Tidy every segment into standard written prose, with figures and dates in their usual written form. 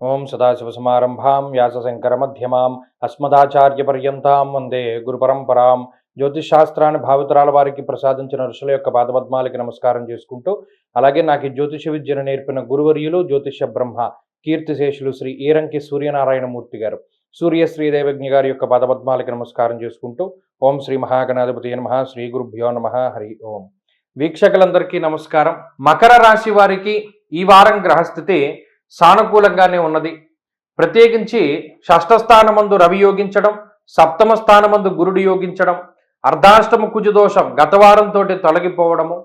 ఓం సదాశివసమారంభాం వ్యాసశంకరమధ్యమాం అస్మదాచార్యపర్యంతాం వందే గురుపరంపరాం. జ్యోతిషాస్త్రాన్ని భావితరాల వారికి ప్రసాదించిన ఋషుల యొక్క పాదపద్మాలకి నమస్కారం చేసుకుంటూ, అలాగే నాకు ఈ జ్యోతిష విద్యను నేర్పిన గురువర్యులు జ్యోతిష బ్రహ్మ కీర్తిశేషులు శ్రీ ఈరంకి సూర్యనారాయణమూర్తి గారు, సూర్య శ్రీదేవజ్ఞ గారి యొక్క పాదపద్మాలకి నమస్కారం చేసుకుంటూ, ఓం శ్రీ మహాగణాధిపతి నమః, శ్రీ గురుభ్యో నమః, హరి ఓం. వీక్షకులందరికీ నమస్కారం. మకర రాశి వారికి ఈ వారం గ్రహస్థితి సానుకూలంగానే ఉన్నది. ప్రత్యేకించి షష్ఠస్థానమందు రవి యోగించడం, సప్తమ స్థానమందు గురుడు యోగించడం, అర్ధాష్టమ కుజదోషం గత వారంతో తొలగిపోవడము,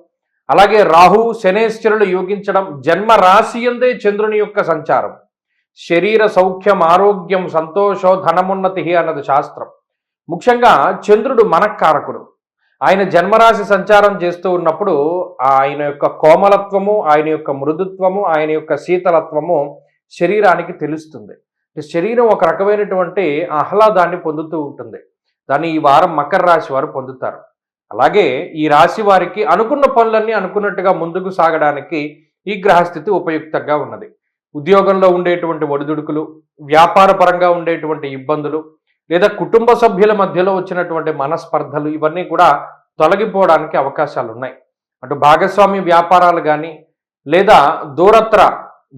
అలాగే రాహు శనేశ్వరులు యోగించడం, జన్మ రాశి యందే చంద్రుని యొక్క సంచారం, శరీర సౌఖ్యం, ఆరోగ్యం, సంతోషం, ధనమున్నతి అన్నది శాస్త్రం. ముఖ్యంగా చంద్రుడు మనఃకారకుడు. ఆయన జన్మరాశి సంచారం చేస్తూ ఉన్నప్పుడు ఆయన యొక్క కోమలత్వము, ఆయన యొక్క మృదుత్వము, ఆయన యొక్క శీతలత్వము శరీరానికి తెలుస్తుంది. శరీరం ఒక రకమైనటువంటి ఆహ్లాదాన్ని పొందుతూ ఉంటుంది. దాన్ని ఈ వారం మకర రాశి వారు పొందుతారు. అలాగే ఈ రాశి వారికి అనుకున్న పనులన్నీ అనుకున్నట్టుగా ముందుకు సాగడానికి ఈ గ్రహస్థితి ఉపయుక్తంగా ఉన్నది. ఉద్యోగంలో ఉండేటువంటి ఒడిదుడుకులు, వ్యాపార పరంగా ఉండేటువంటి ఇబ్బందులు, లేదా కుటుంబ సభ్యుల మధ్యలో వచ్చినటువంటి మనస్పర్ధలు, ఇవన్నీ కూడా తొలగిపోవడానికి అవకాశాలు ఉన్నాయి. అటు భాగస్వామి వ్యాపారాలు కానీ, లేదా దూరత్ర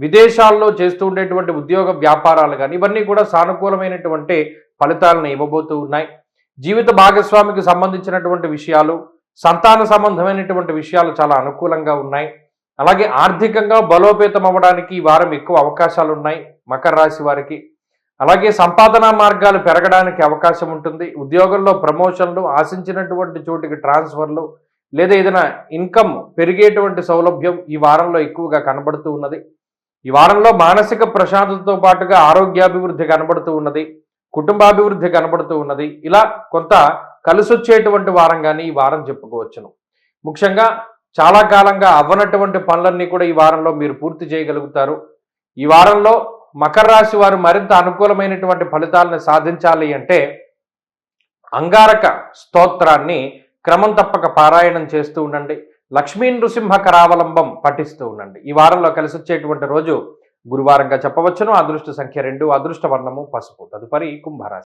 విదేశాల్లో చేస్తూ ఉండేటువంటి ఉద్యోగ వ్యాపారాలు కానీ, ఇవన్నీ కూడా సానుకూలమైనటువంటి ఫలితాలను ఇవ్వబోతూ ఉన్నాయి. జీవిత భాగస్వామికి సంబంధించినటువంటి విషయాలు, సంతాన సంబంధమైనటువంటి విషయాలు చాలా అనుకూలంగా ఉన్నాయి. అలాగే ఆర్థికంగా బలోపేతం అవ్వడానికి ఈ వారం ఎక్కువ అవకాశాలు ఉన్నాయి మకర రాశి వారికి. అలాగే సంపాదనా మార్గాలు పెరగడానికి అవకాశం ఉంటుంది. ఉద్యోగంలో ప్రమోషన్లు, ఆశించినటువంటి చోటికి ట్రాన్స్ఫర్లు, లేదా ఏదైనా ఇన్కమ్ పెరిగేటువంటి సౌలభ్యం ఈ వారంలో ఎక్కువగా కనబడుతూ ఉన్నది. ఈ వారంలో మానసిక ప్రశాంతతతో పాటుగా ఆరోగ్యాభివృద్ధి కనబడుతూ ఉన్నది, కుటుంబాభివృద్ధి కనబడుతూ ఉన్నది. ఇలా కొంత కలిసొచ్చేటువంటి వారంగానే ఈ వారం చెప్పుకోవచ్చును. ముఖ్యంగా చాలా కాలంగా అవ్వనటువంటి పనులన్నీ కూడా ఈ వారంలో మీరు పూర్తి చేయగలుగుతారు. ఈ వారంలో మకర రాశి వారు మరింత అనుకూలమైనటువంటి ఫలితాలను సాధించాలి అంటే అంగారక స్తోత్రాన్ని క్రమం తప్పక పారాయణం చేస్తూ ఉండండి. లక్ష్మీ నృసింహ కరావలంబం పఠిస్తూ ఉండండి. ఈ వారంలో కలిసి వచ్చేటువంటి రోజు గురువారంగా చెప్పవచ్చును. అదృష్ట సంఖ్య 2, అదృష్ట వర్ణము పసుపు. తదుపరి కుంభరాశి.